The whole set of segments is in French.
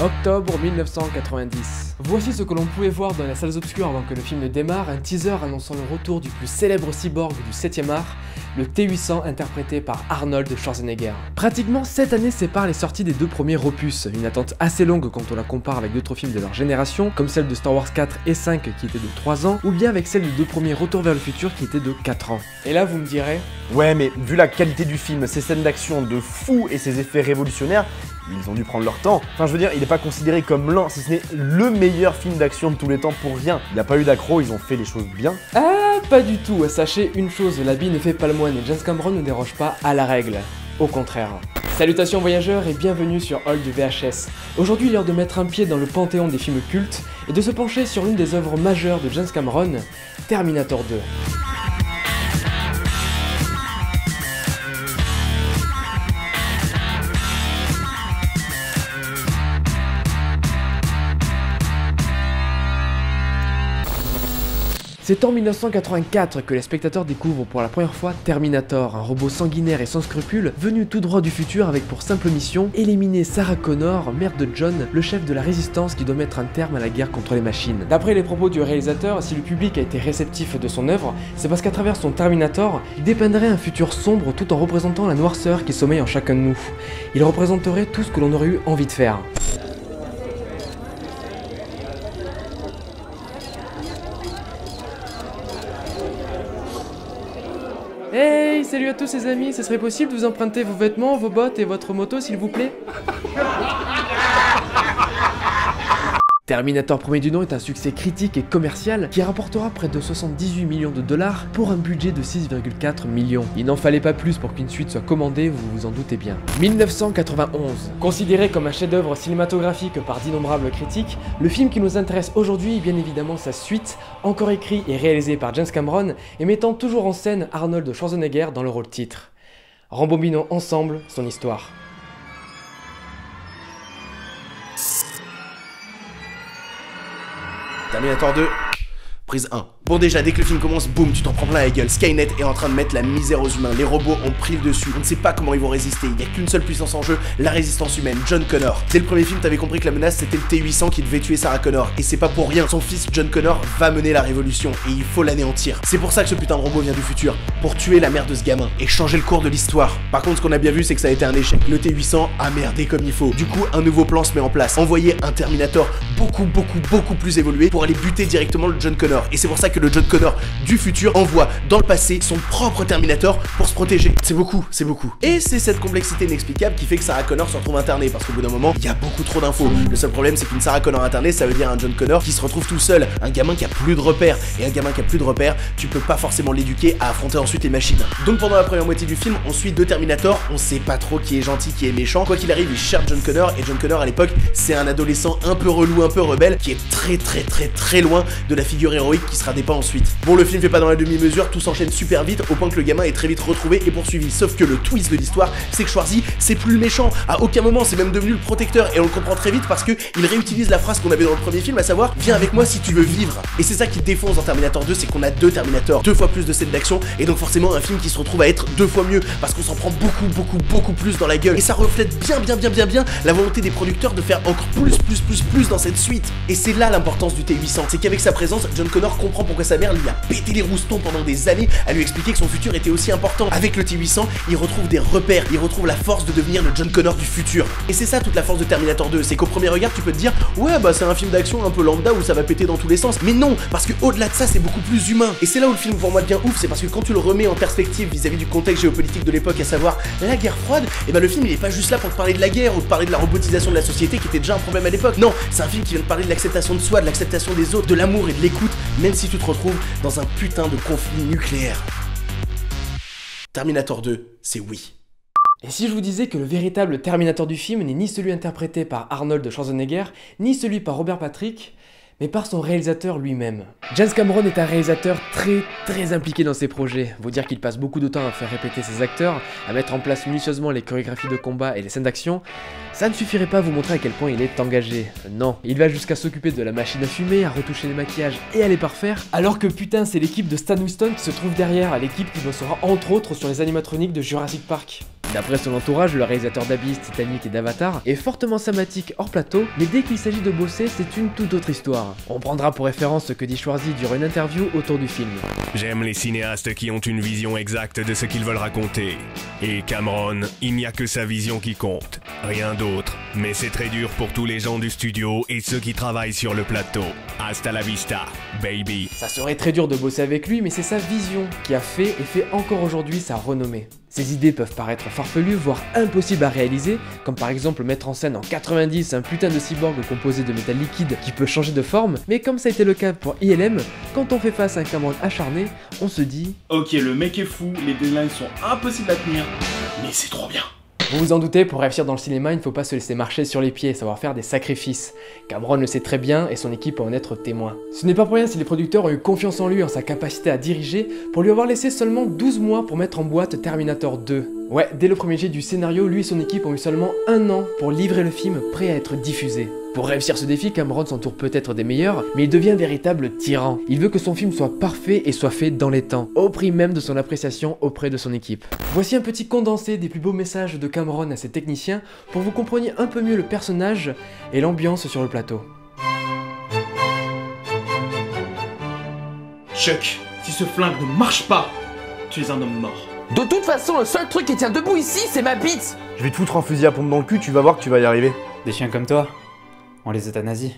Octobre 1990. Voici ce que l'on pouvait voir dans les salles obscures avant que le film ne démarre, un teaser annonçant le retour du plus célèbre cyborg du 7ème art, le T-800 interprété par Arnold Schwarzenegger. Pratiquement 7 années séparent les sorties des deux premiers opus, une attente assez longue quand on la compare avec d'autres films de leur génération, comme celle de Star Wars 4 et 5 qui étaient de 3 ans, ou bien avec celle des deux premiers Retour vers le futur qui étaient de 4 ans. Et là vous me direz... Ouais mais vu la qualité du film, ses scènes d'action de fou et ses effets révolutionnaires, ils ont dû prendre leur temps. Enfin je veux dire, il n'est pas considéré comme l'un, si ce n'est le meilleur film d'action de tous les temps pour rien. Il n'y a pas eu d'accro, ils ont fait les choses bien. Ah, pas du tout. Sachez une chose, l'habit ne fait pas le moine et James Cameron ne déroge pas à la règle. Au contraire. Salutations voyageurs et bienvenue sur Hall du VHS. Aujourd'hui il est l'heure de mettre un pied dans le panthéon des films cultes et de se pencher sur l'une des œuvres majeures de James Cameron, Terminator 2. C'est en 1984 que les spectateurs découvrent pour la première fois Terminator, un robot sanguinaire et sans scrupules, venu tout droit du futur avec pour simple mission éliminer Sarah Connor, mère de John, le chef de la résistance qui doit mettre un terme à la guerre contre les machines. D'après les propos du réalisateur, si le public a été réceptif de son œuvre, c'est parce qu'à travers son Terminator, il dépeindrait un futur sombre tout en représentant la noirceur qui sommeille en chacun de nous. Il représenterait tout ce que l'on aurait eu envie de faire. Hey, salut à tous les amis, ce serait possible de vous emprunter vos vêtements, vos bottes et votre moto s'il vous plaît? Terminator premier du nom est un succès critique et commercial qui rapportera près de 78 millions de dollars pour un budget de 6,4 millions. Il n'en fallait pas plus pour qu'une suite soit commandée, vous vous en doutez bien. 1991. Considéré comme un chef-d'œuvre cinématographique par d'innombrables critiques, le film qui nous intéresse aujourd'hui est bien évidemment sa suite, encore écrit et réalisé par James Cameron et mettant toujours en scène Arnold Schwarzenegger dans le rôle titre. Rembobinons ensemble son histoire. Terminator 2, prise 1. Bon déjà, dès que le film commence, boum, tu t'en prends plein la gueule. Skynet est en train de mettre la misère aux humains. Les robots ont pris le dessus. On ne sait pas comment ils vont résister. Il n'y a qu'une seule puissance en jeu, la résistance humaine, John Connor. Dès le premier film, t'avais compris que la menace c'était le T-800 qui devait tuer Sarah Connor. Et c'est pas pour rien. Son fils John Connor va mener la révolution et il faut l'anéantir. C'est pour ça que ce putain de robot vient du futur. Pour tuer la mère de ce gamin et changer le cours de l'histoire. Par contre, ce qu'on a bien vu, c'est que ça a été un échec. Le T-800 a merdé comme il faut. Du coup, un nouveau plan se met en place. Envoyer un Terminator beaucoup plus évolué pour aller buter directement le John Connor. Et c'est pour ça que le John Connor du futur envoie dans le passé son propre Terminator pour se protéger. C'est beaucoup, c'est beaucoup. Et c'est cette complexité inexplicable qui fait que Sarah Connor se retrouve internée parce qu'au bout d'un moment, il y a beaucoup trop d'infos. Le seul problème, c'est qu'une Sarah Connor internée, ça veut dire un John Connor qui se retrouve tout seul, un gamin qui a plus de repères. Et un gamin qui a plus de repères, tu peux pas forcément l'éduquer à affronter ensuite les machines. Donc pendant la première moitié du film, on suit deux Terminators, on sait pas trop qui est gentil, qui est méchant. Quoi qu'il arrive, il cherche John Connor et John Connor à l'époque, c'est un adolescent un peu relou, un peu rebelle qui est très loin de la figure héroïque qui sera dépeint ensuite. Bon, le film fait pas dans la demi-mesure, tout s'enchaîne super vite au point que le gamin est très vite retrouvé et poursuivi. Sauf que le twist de l'histoire, c'est que Schwarzy, c'est plus le méchant. À aucun moment, c'est même devenu le protecteur et on le comprend très vite parce que il réutilise la phrase qu'on avait dans le premier film, à savoir viens avec moi si tu veux vivre. Et c'est ça qui défonce dans Terminator 2, c'est qu'on a deux Terminators, deux fois plus de scènes d'action et donc forcément un film qui se retrouve à être deux fois mieux parce qu'on s'en prend beaucoup plus dans la gueule. Et ça reflète bien la volonté des producteurs de faire encore plus dans cette suite. Et c'est là l'importance du T-800, c'est qu'avec sa présence, John Connor comprend pourquoi sa mère lui a pété les roustons pendant des années à lui expliquer que son futur était aussi important. Avec le T-800, il retrouve des repères, il retrouve la force de devenir le John Connor du futur. Et c'est ça toute la force de Terminator 2, c'est qu'au premier regard tu peux te dire ouais bah c'est un film d'action un peu lambda où ça va péter dans tous les sens. Mais non, parce que au-delà de ça c'est beaucoup plus humain. Et c'est là où le film pour moi devient ouf, c'est parce que quand tu le remets en perspective vis-à-vis du contexte géopolitique de l'époque, à savoir la guerre froide, et ben le film il est pas juste là pour te parler de la guerre ou de parler de la robotisation de la société qui était déjà un problème à l'époque. Non, c'est un film qui vient de parler de l'acceptation de soi, de l'acceptation des autres, de l'amour et de l'écoute, même si tu te retrouves dans un putain de conflit nucléaire. Terminator 2, c'est oui. Et si je vous disais que le véritable Terminator du film n'est ni celui interprété par Arnold Schwarzenegger, ni celui par Robert Patrick, mais par son réalisateur lui-même. James Cameron est un réalisateur très impliqué dans ses projets. Vous dire qu'il passe beaucoup de temps à faire répéter ses acteurs, à mettre en place minutieusement les chorégraphies de combat et les scènes d'action, ça ne suffirait pas à vous montrer à quel point il est engagé. Non, il va jusqu'à s'occuper de la machine à fumer, à retoucher les maquillages et à les parfaire, alors que putain c'est l'équipe de Stan Winston qui se trouve derrière, l'équipe qui bossera entre autres sur les animatroniques de Jurassic Park. D'après son entourage, le réalisateur d'Abyss, Titanic et d'Avatar est fortement sympathique hors plateau, mais dès qu'il s'agit de bosser, c'est une toute autre histoire. On prendra pour référence ce que dit Schwarzy durant une interview autour du film. J'aime les cinéastes qui ont une vision exacte de ce qu'ils veulent raconter. Et Cameron, il n'y a que sa vision qui compte, rien d'autre. Mais c'est très dur pour tous les gens du studio et ceux qui travaillent sur le plateau. Hasta la vista, baby. Ça serait très dur de bosser avec lui, mais c'est sa vision qui a fait et fait encore aujourd'hui sa renommée. Ses idées peuvent paraître farfelues, voire impossibles à réaliser, comme par exemple mettre en scène en 90 un putain de cyborg composé de métal liquide qui peut changer de forme, mais comme ça a été le cas pour ILM, quand on fait face à un Cameron acharné, on se dit « Ok, le mec est fou, les deadlines sont impossibles à tenir, mais c'est trop bien !» Vous vous en doutez, pour réussir dans le cinéma, il ne faut pas se laisser marcher sur les pieds et savoir faire des sacrifices. Cameron le sait très bien et son équipe peut en être témoin. Ce n'est pas pour rien si les producteurs ont eu confiance en lui, en sa capacité à diriger, pour lui avoir laissé seulement 12 mois pour mettre en boîte Terminator 2. Ouais, dès le premier jet du scénario, lui et son équipe ont eu seulement 1 an pour livrer le film prêt à être diffusé. Pour réussir ce défi, Cameron s'entoure peut-être des meilleurs, mais il devient un véritable tyran. Il veut que son film soit parfait et soit fait dans les temps, au prix même de son appréciation auprès de son équipe. Voici un petit condensé des plus beaux messages de Cameron à ses techniciens pour que vous compreniez un peu mieux le personnage et l'ambiance sur le plateau. Chuck, si ce flingue ne marche pas, tu es un homme mort. De toute façon, le seul truc qui tient debout ici, c'est ma bite. Je vais te foutre un fusil à pompe dans le cul, tu vas voir que tu vas y arriver. Des chiens comme toi, on les euthanasie.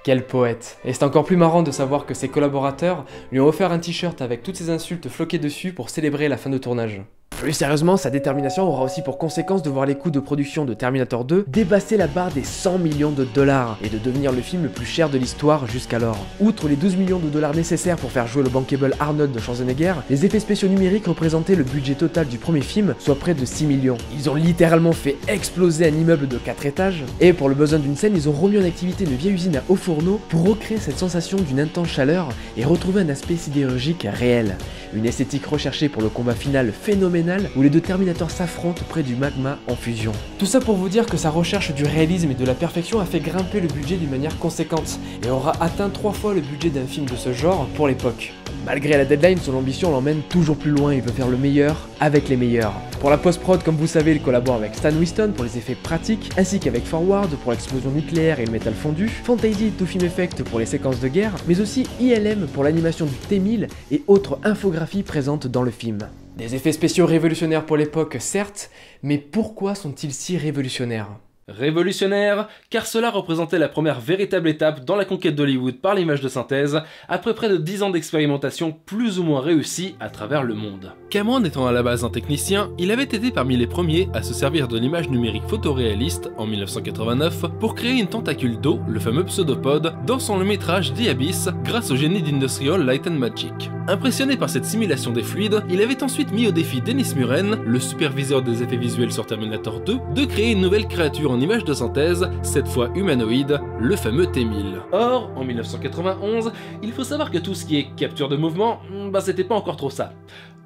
Quel poète. Et c'est encore plus marrant de savoir que ses collaborateurs lui ont offert un t-shirt avec toutes ces insultes floquées dessus pour célébrer la fin de tournage. Plus sérieusement, sa détermination aura aussi pour conséquence de voir les coûts de production de Terminator 2 dépasser la barre des 100 millions de dollars et de devenir le film le plus cher de l'histoire jusqu'alors. Outre les 12 millions de dollars nécessaires pour faire jouer le bankable Arnold de Schwarzenegger, les effets spéciaux numériques représentaient le budget total du premier film, soit près de 6 millions. Ils ont littéralement fait exploser un immeuble de 4 étages, et pour le besoin d'une scène, ils ont remis en activité une vieille usine à haut fourneau pour recréer cette sensation d'une intense chaleur et retrouver un aspect sidérurgique réel. Une esthétique recherchée pour le combat final phénoménal où les deux Terminators s'affrontent près du magma en fusion. Tout ça pour vous dire que sa recherche du réalisme et de la perfection a fait grimper le budget d'une manière conséquente et aura atteint 3 fois le budget d'un film de ce genre pour l'époque. Malgré la deadline, son ambition l'emmène toujours plus loin, il veut faire le meilleur avec les meilleurs. Pour la post-prod, comme vous savez, il collabore avec Stan Winston pour les effets pratiques, ainsi qu'avec Forward pour l'explosion nucléaire et le métal fondu, Fantasy to Film Effect pour les séquences de guerre, mais aussi ILM pour l'animation du T-1000 et autres infographies présentes dans le film. Des effets spéciaux révolutionnaires pour l'époque, certes, mais pourquoi sont-ils si révolutionnaires ? Révolutionnaire, car cela représentait la première véritable étape dans la conquête d'Hollywood par l'image de synthèse, après près de 10 ans d'expérimentation plus ou moins réussie à travers le monde. Cameron étant à la base un technicien, il avait été parmi les premiers à se servir de l'image numérique photoréaliste en 1989 pour créer une tentacule d'eau, le fameux pseudopode, dans son long-métrage The Abyss grâce au génie d'Industrial Light and Magic. Impressionné par cette simulation des fluides, il avait ensuite mis au défi Dennis Muren, le superviseur des effets visuels sur Terminator 2, de créer une nouvelle créature en image de synthèse, cette fois humanoïde, le fameux T-1000. Or, en 1991, il faut savoir que tout ce qui est capture de mouvement, c'était pas encore trop ça.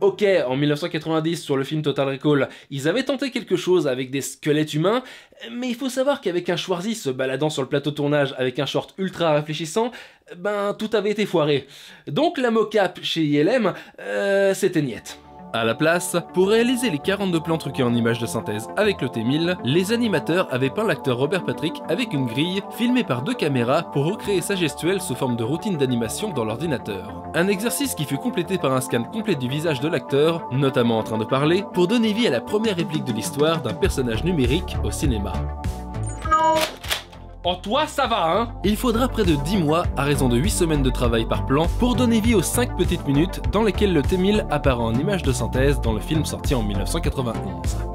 Ok, en 1990, sur le film Total Recall, ils avaient tenté quelque chose avec des squelettes humains, mais il faut savoir qu'avec un Schwarzy se baladant sur le plateau de tournage avec un short ultra réfléchissant, tout avait été foiré. Donc la mocap chez ILM, c'était niette. À la place, pour réaliser les 42 plans truqués en images de synthèse avec le T-1000, les animateurs avaient peint l'acteur Robert Patrick avec une grille filmée par 2 caméras pour recréer sa gestuelle sous forme de routine d'animation dans l'ordinateur. Un exercice qui fut complété par un scan complet du visage de l'acteur, notamment en train de parler, pour donner vie à la première réplique de l'histoire d'un personnage numérique au cinéma. Oh toi ça va hein. Il faudra près de 10 mois, à raison de 8 semaines de travail par plan, pour donner vie aux 5 petites minutes dans lesquelles le T-1000 apparaît en image de synthèse dans le film sorti en 1991.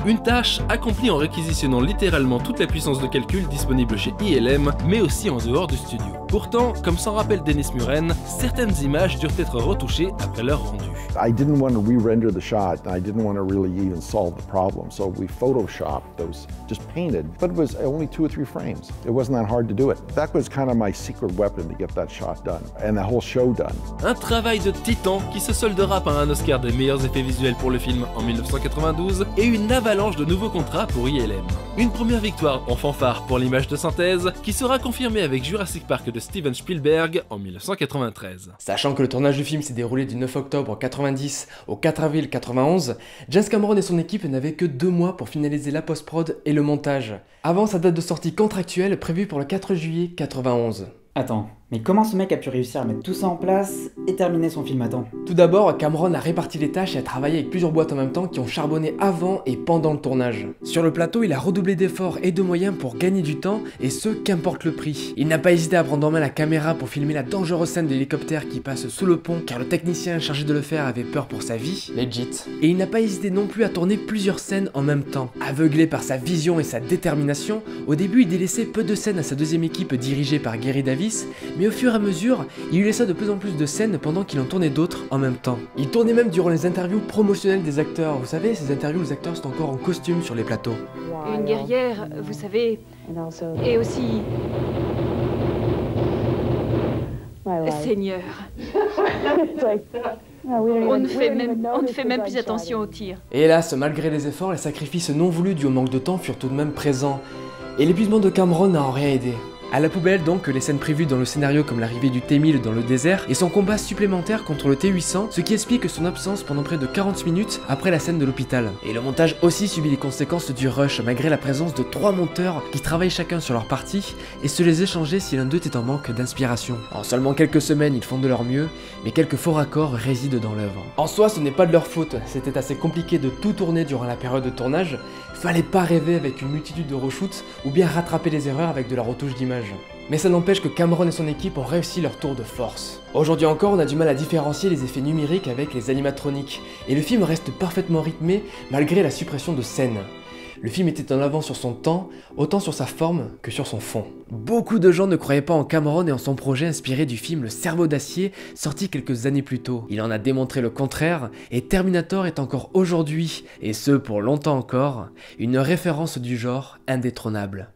Une tâche accomplie en réquisitionnant littéralement toute la puissance de calcul disponible chez ILM, mais aussi en dehors du studio. Pourtant, comme s'en rappelle Dennis Muren, certaines images durent être retouchées après leur rendu. I didn't want to re-render the shot. I didn't want to really even solve the problem. So we photoshopped those, just painted, but it was only 2 or 3 frames. It wasn't that hard to do it. That was kind of my secret weapon to get that shot done and the whole show done. Un travail de titan qui se soldera par un Oscar des meilleurs effets visuels pour le film en 1992 et une avalanche de nouveaux contrats pour ILM. Une première victoire en fanfare pour l'image de synthèse qui sera confirmée avec Jurassic Park de Steven Spielberg en 1993. Sachant que le tournage du film s'est déroulé du 9 octobre 90 au 4 avril 91, James Cameron et son équipe n'avaient que 2 mois pour finaliser la post-prod et le montage, avant sa date de sortie contractuelle prévue pour le 4 juillet 91. Attends, mais comment ce mec a pu réussir à mettre tout ça en place et terminer son film à temps? Tout d'abord, Cameron a réparti les tâches et a travaillé avec plusieurs boîtes en même temps qui ont charbonné avant et pendant le tournage. Sur le plateau, il a redoublé d'efforts et de moyens pour gagner du temps, et ce, qu'importe le prix. Il n'a pas hésité à prendre en main la caméra pour filmer la dangereuse scène de l'hélicoptère qui passe sous le pont car le technicien chargé de le faire avait peur pour sa vie, legit. Et il n'a pas hésité non plus à tourner plusieurs scènes en même temps. Aveuglé par sa vision et sa détermination, au début il délaissait peu de scènes à sa deuxième équipe dirigée par Gary Davis, mais au fur et à mesure, il lui laissa de plus en plus de scènes pendant qu'il en tournait d'autres en même temps. Il tournait même durant les interviews promotionnelles des acteurs. Vous savez, ces interviews où les acteurs sont encore en costume sur les plateaux. Une guerrière, vous savez, et aussi... Seigneur. On ne fait même plus attention au tir. Et hélas, malgré les efforts, les sacrifices non voulus dus au manque de temps furent tout de même présents. Et l'épuisement de Cameron n'a en rien aidé. À la poubelle donc les scènes prévues dans le scénario comme l'arrivée du T-1000 dans le désert et son combat supplémentaire contre le T-800, ce qui explique son absence pendant près de 40 minutes après la scène de l'hôpital. Et le montage aussi subit les conséquences du rush malgré la présence de 3 monteurs qui travaillent chacun sur leur partie et se les échanger si l'un d'eux est en manque d'inspiration. En seulement quelques semaines ils font de leur mieux, mais quelques faux raccords résident dans l'œuvre. En soi ce n'est pas de leur faute, c'était assez compliqué de tout tourner durant la période de tournage, fallait pas rêver avec une multitude de reshoots ou bien rattraper les erreurs avec de la retouche d'image. Mais ça n'empêche que Cameron et son équipe ont réussi leur tour de force. Aujourd'hui encore, on a du mal à différencier les effets numériques avec les animatroniques, et le film reste parfaitement rythmé malgré la suppression de scènes. Le film était en avance sur son temps, autant sur sa forme que sur son fond. Beaucoup de gens ne croyaient pas en Cameron et en son projet inspiré du film Le Cerveau d'Acier, sorti quelques années plus tôt. Il en a démontré le contraire, et Terminator est encore aujourd'hui, et ce pour longtemps encore, une référence du genre indétrônable.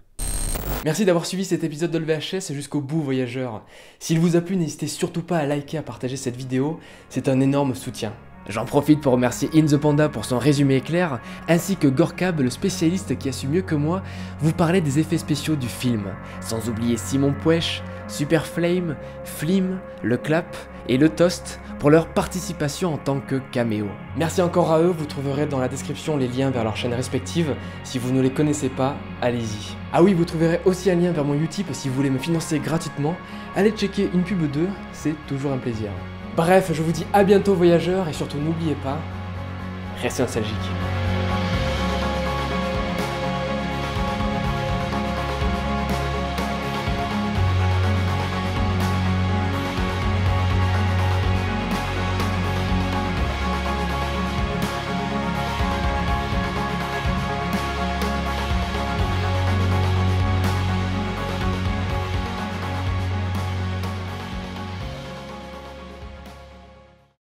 Merci d'avoir suivi cet épisode de VHS jusqu'au bout, voyageurs. S'il vous a plu, n'hésitez surtout pas à liker et à partager cette vidéo, c'est un énorme soutien. J'en profite pour remercier In The Panda pour son résumé éclair, ainsi que Gorkab, le spécialiste qui a su mieux que moi vous parler des effets spéciaux du film, sans oublier Simon Puech, Super Flame, Flim, Le Clap et Le Toast pour leur participation en tant que caméo. Merci encore à eux, vous trouverez dans la description les liens vers leurs chaînes respectives, si vous ne les connaissez pas, allez-y. Ah oui, vous trouverez aussi un lien vers mon Utip si vous voulez me financer gratuitement, allez checker une pub 2, c'est toujours un plaisir. Bref, je vous dis à bientôt voyageurs et surtout n'oubliez pas, restez nostalgiques.